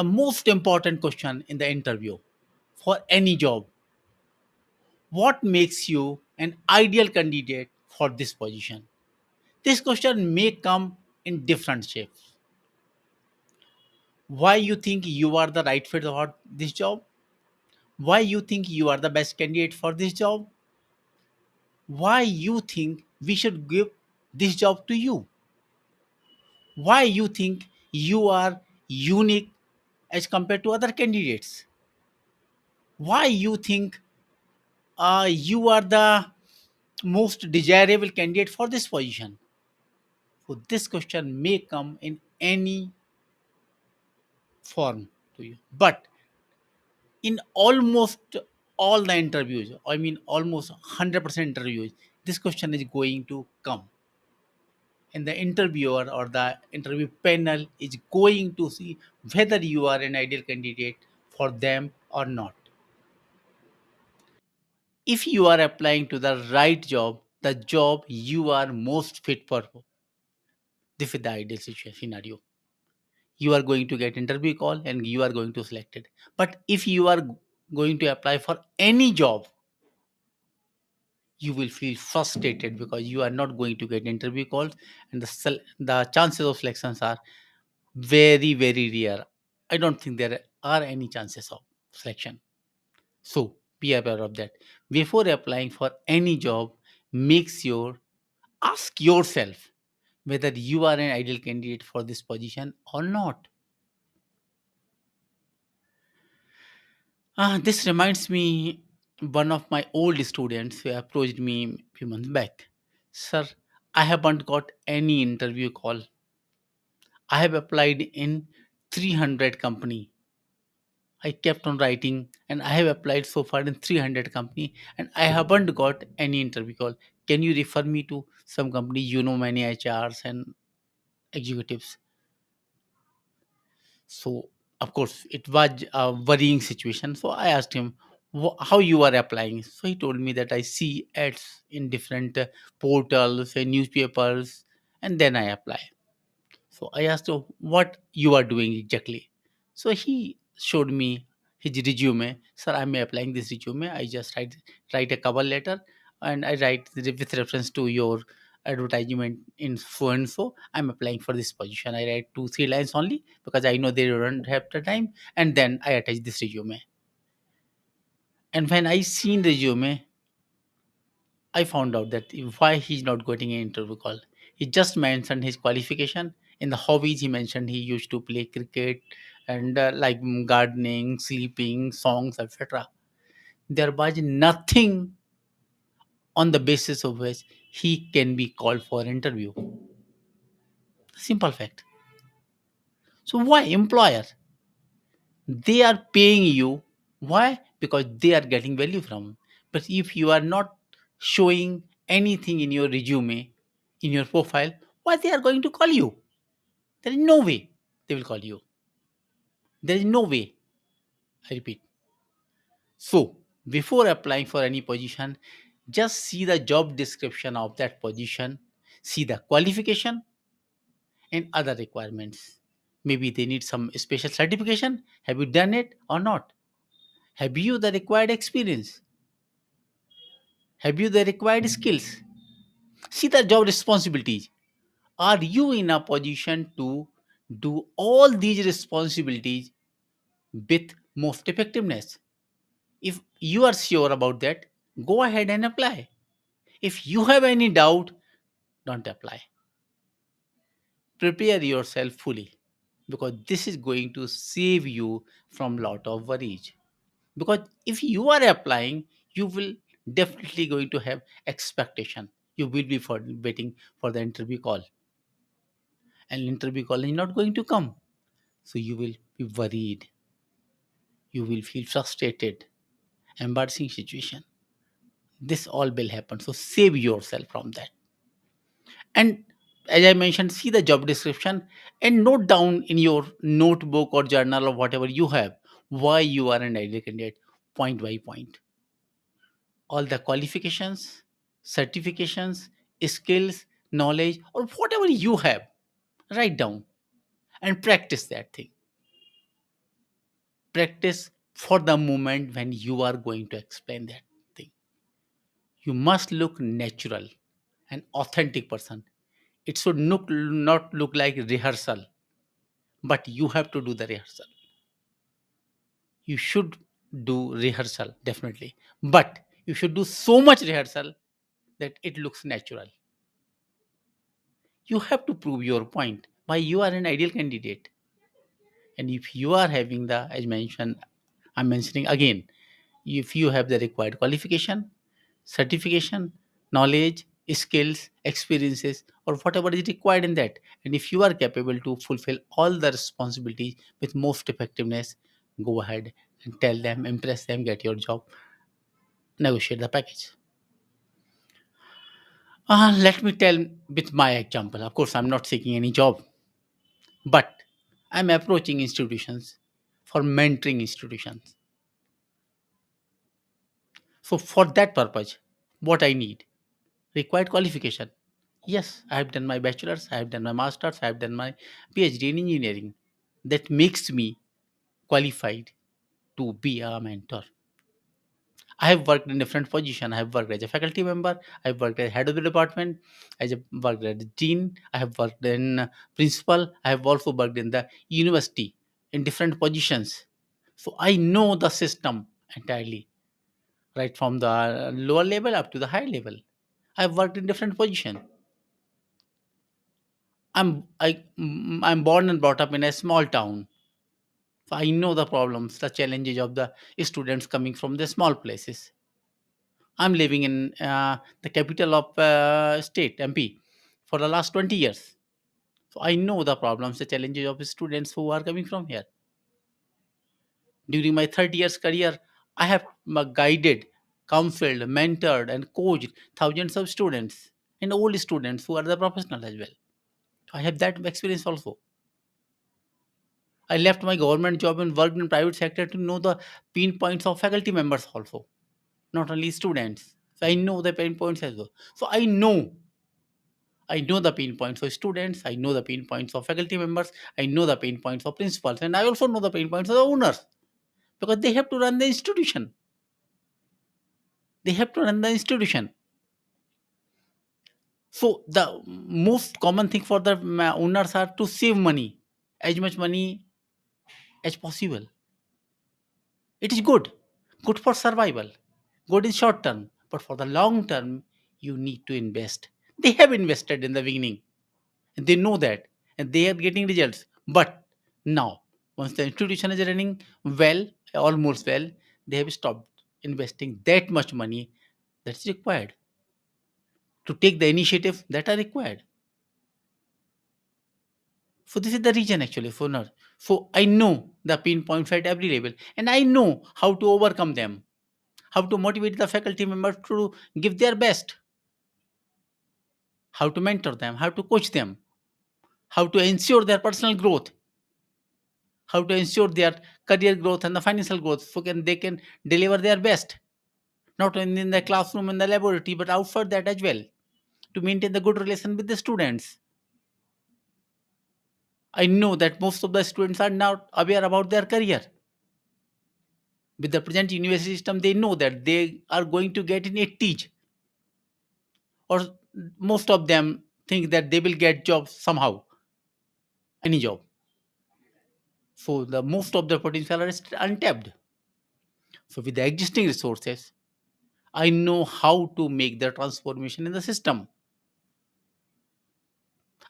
The most important question in the interview for any job: what makes you an ideal candidate for this position? This question may come in different shapes. Why you think you are the right fit for this job? Why you think you are the best candidate for this job? Why you think we should give this job to you? Why you think you are unique as compared to other candidates? Why you think you are the most desirable candidate for this position? So this question may come in any form to you. But in almost all the interviews, I mean almost 100% interviews, this question is going to come. And the interviewer or the interview panel is going to see whether you are an ideal candidate for them or not. If you are applying to the right job, the job you are most fit for, this is the ideal situation scenario. You are going to get interview call and you are going to select it. But if you are going to apply for any job, you will feel frustrated because you are not going to get interview calls, and the chances of selections are very very rare. I don't think there are any chances of selection. So be aware of that. Before applying for any job, make sure, ask yourself whether you are an ideal candidate for this position or not. This reminds me one of my old students who approached me a few months back. Sir, I haven't got any interview call. I have applied in 300 company. I kept on writing and I have applied so far in 300 company and I haven't got any interview call. Can you refer me to some company, many HRs and executives? So of course it was a worrying situation. So I asked him how you are applying. So he told me that I see ads in different portals and newspapers and then I apply. So I asked him what you are doing exactly. So he showed me his resume. Sir, I'm applying this resume. I just write a cover letter and I write with reference to your advertisement in so and so. I'm applying for this position. I write 2 3 lines only because I know they don't have the time, and then I attach this resume. And when I seen resume, I found out that why he's not getting an interview call. He just mentioned his qualification. In the hobbies, he mentioned he used to play cricket and gardening, sleeping, songs, etc. There was nothing on the basis of which he can be called for an interview. Simple fact. So why employer? They are paying you. Why? Because they are getting value from. But if you are not showing anything in your resume, in your profile, why they are going to call you? There is no way they will call you. There is no way. I repeat. So before applying for any position, just see the job description of that position, see the qualification and other requirements. Maybe they need some special certification. Have you done it or not? Have you the required experience? Have you the required skills? See the job responsibilities. Are you in a position to do all these responsibilities with most effectiveness? If you are sure about that, go ahead and apply. If you have any doubt, don't apply. Prepare yourself fully because this is going to save you from lot of worries. Because if you are applying, you will definitely going to have expectation. You will be waiting for the interview call, and interview call is not going to come. So you will be worried. You will feel frustrated, embarrassing situation. This all will happen. So save yourself from that. And as I mentioned, see the job description and note down in your notebook or journal or whatever you have why you are an ideal candidate, point by point. All the qualifications, certifications, skills, knowledge, or whatever you have, write down and practice that thing. Practice for the moment when you are going to explain that thing. You must look natural, an authentic person. It should not look like rehearsal, but you have to do the rehearsal. You should do rehearsal, definitely. But you should do so much rehearsal that it looks natural. You have to prove your point why you are an ideal candidate. And if you are having the, as mentioned, I'm mentioning again, if you have the required qualification, certification, knowledge, skills, experiences, or whatever is required in that, and if you are capable to fulfill all the responsibilities with most effectiveness, go ahead and tell them, impress them, get your job, negotiate the package. Let me tell with my example. Of course, I'm not seeking any job, but I'm approaching institutions for mentoring institutions. So for that purpose, what I need? Required qualification. Yes, I have done my bachelor's, I have done my master's, I have done my PhD in engineering. That makes me qualified to be a mentor. I have worked in different positions. I have worked as a faculty member, I have worked as head of the department, I have worked as dean, I have worked in principal, I have also worked in the university in different positions. So I know the system entirely, right from the lower level up to the higher level. I've worked in different positions. I'm born and brought up in a small town, so I know the problems, the challenges of the students coming from the small places. I'm living in the capital of state, MP, for the last 20 years. So I know the problems, the challenges of students who are coming from here. During my 30 years career, I have guided, counseled, mentored, and coached thousands of students and old students who are the professionals as well. So I have that experience also. I left my government job and worked in private sector to know the pain points of faculty members also, not only students. So I know the pain points as well. So I know the pain points of students. I know the pain points of faculty members. I know the pain points of principals, and I also know the pain points of the owners because they have to run the institution. They have to run the institution. So the most common thing for the owners are to save money, as much money as possible. It is good for survival, good in short term, but for the long term, you need to invest. They have invested in the beginning, and they know that, and they are getting results. But now, once the institution is running well, almost well, they have stopped investing that much money that's required to take the initiative that are required. So this is the reason actually for now. So I know the pain points at every level, and I know how to overcome them, how to motivate the faculty members to give their best, how to mentor them, how to coach them, how to ensure their personal growth, how to ensure their career growth and the financial growth so they can deliver their best, not only in the classroom and the laboratory, but outside that as well, to maintain the good relation with the students. I know that most of the students are not aware about their career. With the present university system, they know that they are going to get in a teach, or most of them think that they will get jobs somehow, any job. So the most of the potential are untapped. So with the existing resources, I know how to make the transformation in the system.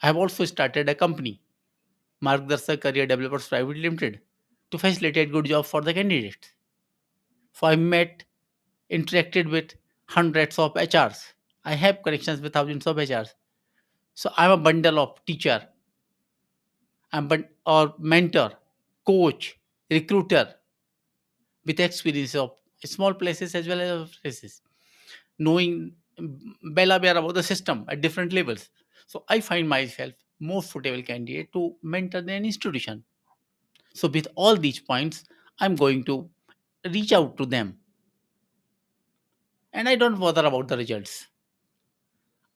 I have also started a company, Margdarshak Career Developers Private Limited, to facilitate good jobs for the candidates. So I met, interacted with hundreds of HRs. I have connections with thousands of HRs. So I'm a bundle of teacher, or mentor, coach, recruiter with experience of small places as well as places, knowing well aware about the system at different levels. So I find myself most suitable candidate to mentor an institution. So with all these points, I'm going to reach out to them, and I don't bother about the results.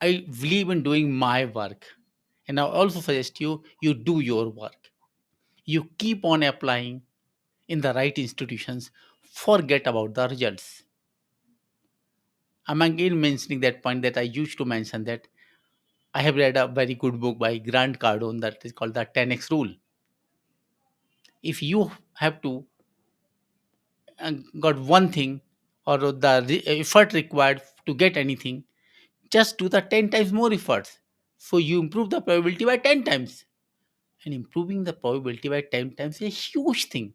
I believe in doing my work, and I also suggest you do your work. You keep on applying in the right institutions, forget about the results. I'm again mentioning that point that I used to mention, that I have read a very good book by Grant Cardone that is called the 10x rule. If you have to got one thing, or the effort required to get anything, just do the 10 times more efforts. So you improve the probability by 10 times. And improving the probability by 10 times is a huge thing.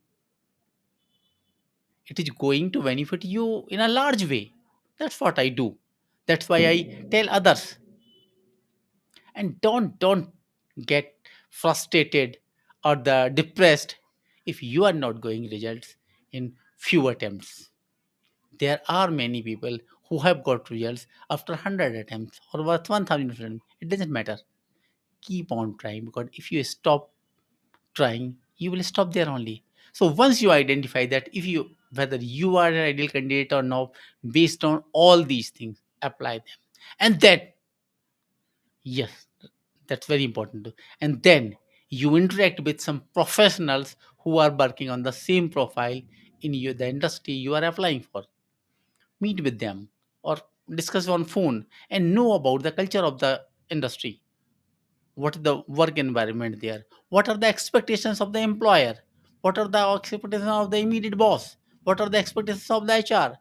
It is going to benefit you in a large way. That's what I do. That's why I tell others. And don't get frustrated or the depressed if you are not going results in few attempts. There are many people who have got results after 100 attempts or worth 1000 attempts. It doesn't matter. Keep on trying, because if you stop trying, you will stop there only. So once you identify that, if you whether you are an ideal candidate or not, based on all these things, apply them. And then, yes, that's very important too. And then you interact with some professionals who are working on the same profile in the industry you are applying for. Meet with them or discuss on phone and know about the culture of the industry. What is the work environment there? What are the expectations of the employer? What are the expectations of the immediate boss? What are the expectations of the HR?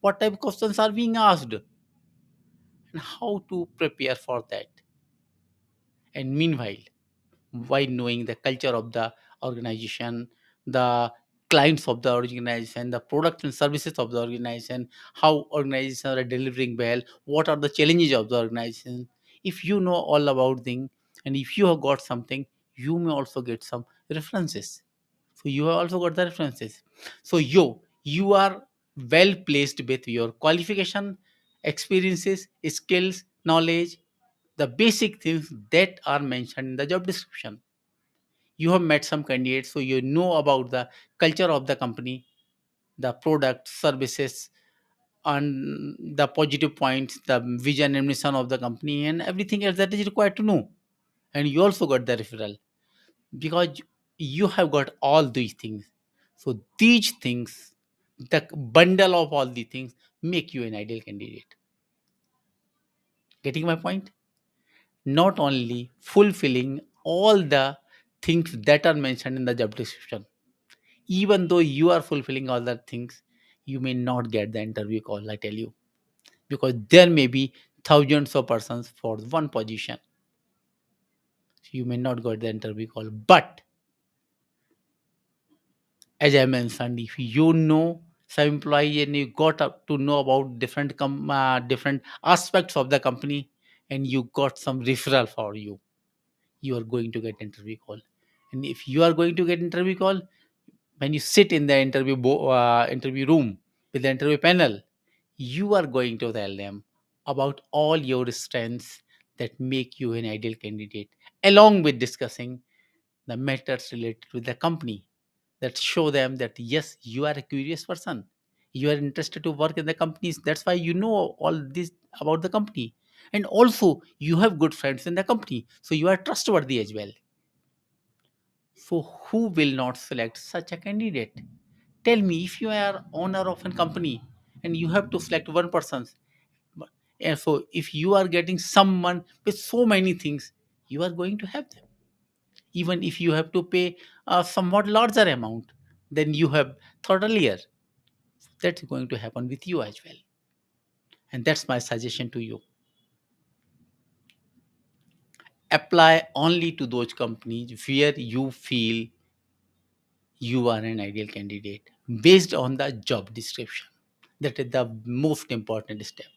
What type of questions are being asked? And how to prepare for that? And meanwhile, by knowing the culture of the organization, the clients of the organization, the products and services of the organization, how organizations are delivering well, what are the challenges of the organization. If you know all about things, and if you have got something, you may also get some references. So you have also got the references. So you are well placed with your qualification, experiences, skills, knowledge, the basic things that are mentioned in the job description. You have met some candidates, so you know about the culture of the company, the product, services, and the positive points, the vision and mission of the company, and everything else that is required to know. And you also got the referral, because you have got all these things. So these things, the bundle of all these things, make you an ideal candidate. Getting my point? Not only fulfilling all the things that are mentioned in the job description, even though you are fulfilling all the things, you may not get the interview call, I tell you, because there may be thousands of persons for one position. So you may not get the interview call. But as I mentioned, if you know some employee and you got up to know about different aspects of the company, and you got some referral for you, you are going to get interview call. And if you are going to get interview call, when you sit in the interview room with the interview panel, you are going to tell them about all your strengths that make you an ideal candidate, along with discussing the matters related to the company, that show them that yes, you are a curious person, you are interested to work in the companies, that's why you know all this about the company. And also you have good friends in the company, so you are trustworthy as well. So who will not select such a candidate? Tell me, if you are owner of a company and you have to select one person, and so if you are getting someone with so many things, you are going to have them. Even if you have to pay a somewhat larger amount than you have thought earlier, that's going to happen with you as well. And that's my suggestion to you. Apply only to those companies where you feel you are an ideal candidate based on the job description. That is the most important step.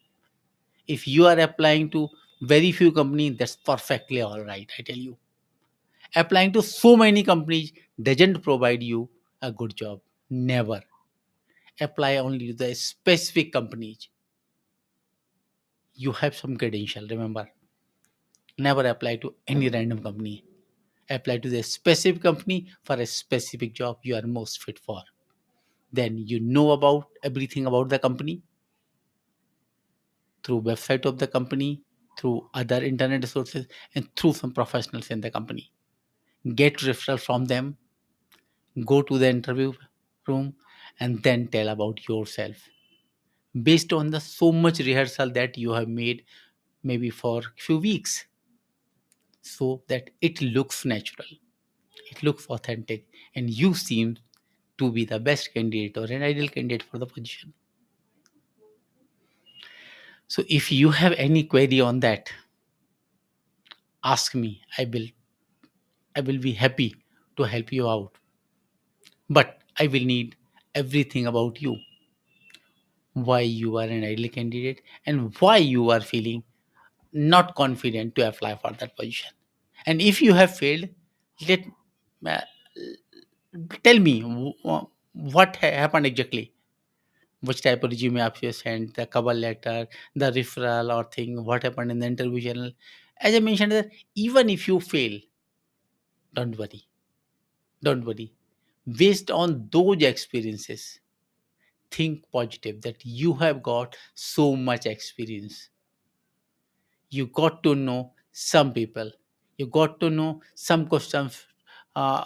If you are applying to very few companies, that's perfectly all right, I tell you. Applying to so many companies doesn't provide you a good job. Never. Apply only to the specific companies. You have some credential, remember. Never apply to any random company. Apply to the specific company for a specific job you are most fit for. Then you know about everything about the company through website of the company, through other internet resources, and through some professionals in the company. Get referral from them, go to the interview room and then tell about yourself based on the so much rehearsal that you have made maybe for few weeks, so that it looks natural, it looks authentic, and you seem to be the best candidate or an ideal candidate for the position. So if you have any query on that, ask me. I will be happy to help you out. But I will need everything about you, why you are an ideal candidate and why you are feeling not confident to apply for that position. And if you have failed, let uh, tell me what happened exactly. Which type of resume have you sent, the cover letter, the referral or thing, what happened in the interview journal. As I mentioned that even if you fail, don't worry, don't worry. Based on those experiences, think positive that you have got so much experience. You got to know some people, you got to know some questions, uh,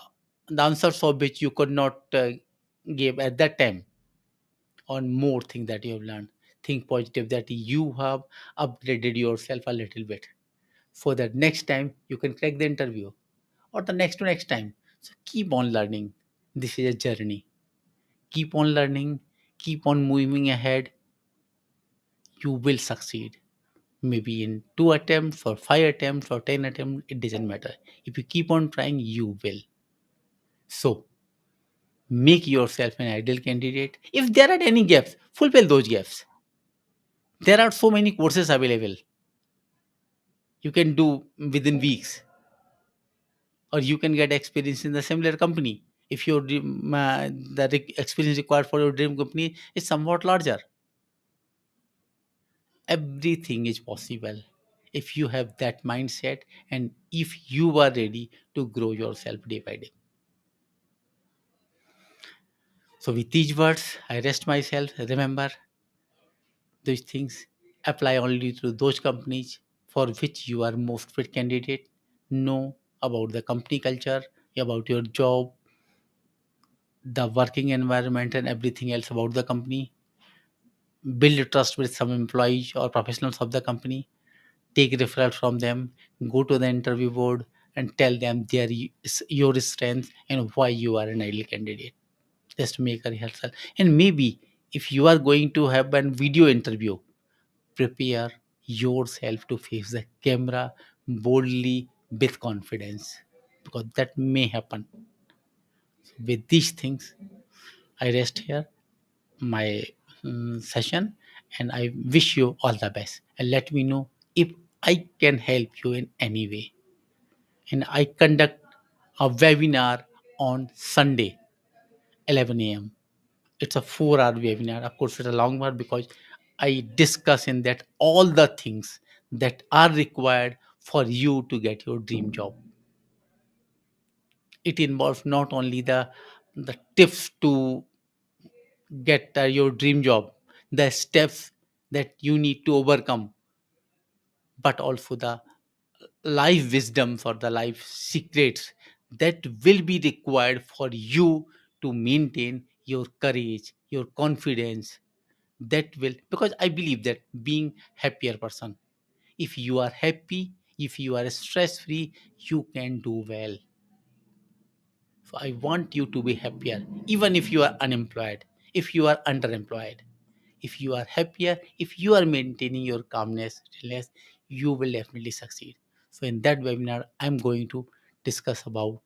the answers of which you could not give at that time, on more things that you have learned. Think positive that you have upgraded yourself a little bit, so that next time you can crack the interview, or the next to next time. So keep on learning. This is a journey. Keep on learning, keep on moving ahead. You will succeed. Maybe in 2 attempts or 5 attempts or 10 attempts, it doesn't matter. If you keep on trying, you will. So make yourself an ideal candidate. If there are any gaps, fulfill those gaps. There are so many courses available you can do within weeks, or you can get experience in the similar company. If your experience required for your dream company is somewhat larger, everything is possible if you have that mindset and if you are ready to grow yourself day by day. So with these words, I rest myself. Remember, these things apply only to those companies for which you are most fit candidate. Know about the company culture, about your job, the working environment, and everything else about the company. Build trust with some employees or professionals of the company. Take referral from them. Go to the interview board and tell them your strength and why you are an ideal candidate. Just make a rehearsal. And maybe if you are going to have a video interview, prepare yourself to face the camera boldly with confidence, because that may happen. With these things, I rest here my session, and I wish you all the best. And let me know if I can help you in any way. And I conduct a webinar on Sunday, 11 a.m. It's a 4 hour webinar. Of course, it's a long one because I discuss in that all the things that are required for you to get your dream job. It involves not only the tips to get your dream job, the steps that you need to overcome, but also the life wisdoms or the life secrets that will be required for you to maintain your courage, your confidence. That will, because I believe that being happier person, if you are happy, if you are stress free, you can do well. So I want you to be happier, even if you are unemployed, if you are underemployed. If you are happier, if you are maintaining your calmness, stillness, you will definitely succeed. So in that webinar, I'm going to discuss about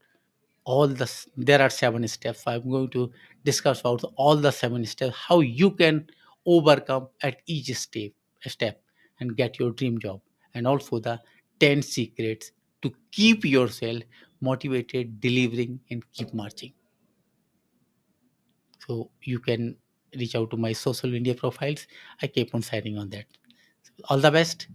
there are 7 steps. I'm going to discuss about all the 7 steps, how you can overcome at each step and get your dream job, and also the 10 secrets to keep yourself motivated, delivering, and keep marching. So you can reach out to my social media profiles. I keep on signing on that. All the best.